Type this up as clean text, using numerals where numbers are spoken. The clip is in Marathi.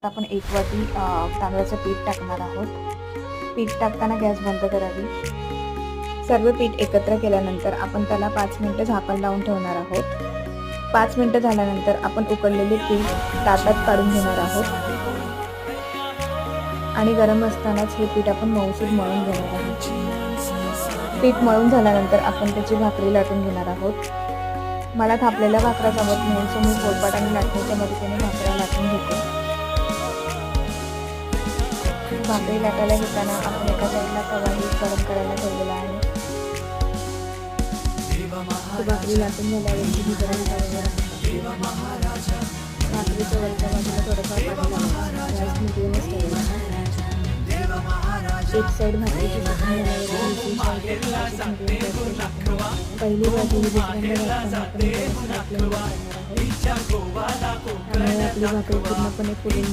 आपण 1 वाटी तांदळाचं पीठ टाकणार आहोत. पीठ टाकताना गॅस बंद करावी. सर्व पीठ एकत्र केल्यानंतर आपण त्याला 5 मिनिटं झाकण लावून ठेवणार आहोत. 5 मिनिटं झाल्यानंतर आपण उकळलेले पीठ ताटात काढून घेणार आहोत आणि गरम असतानाच हे पीठ आपण मऊसूद मळून घेणार आहोत. पीठ मळून झाल्यानंतर आपण त्याची भाकरी लाटून घेणार आहोत. मला थापलेल्या भाकऱ्या जमत नाही, सो मी पोळपाट आणि लाटणीच्या मदतीने भाकऱ्या लाटून घेते. भाकरी लाटायला घेताना आपण एका साईडला तवाही गरम करायला ठेवलेला आहे. भाकरी लाटून झाल्यावरती ही गरम तव्यावर भाकरीच्या वरच्या बाजूला थोडंफार पाणी लावायचं. गॅस मिडियमच ठेवायचा. एक साईड भाकरीची टाकून पहिली बाजू दुसऱ्यांदा घालताना आपण त्यामुळे आपली भाकरी पूर्णपणे फुलून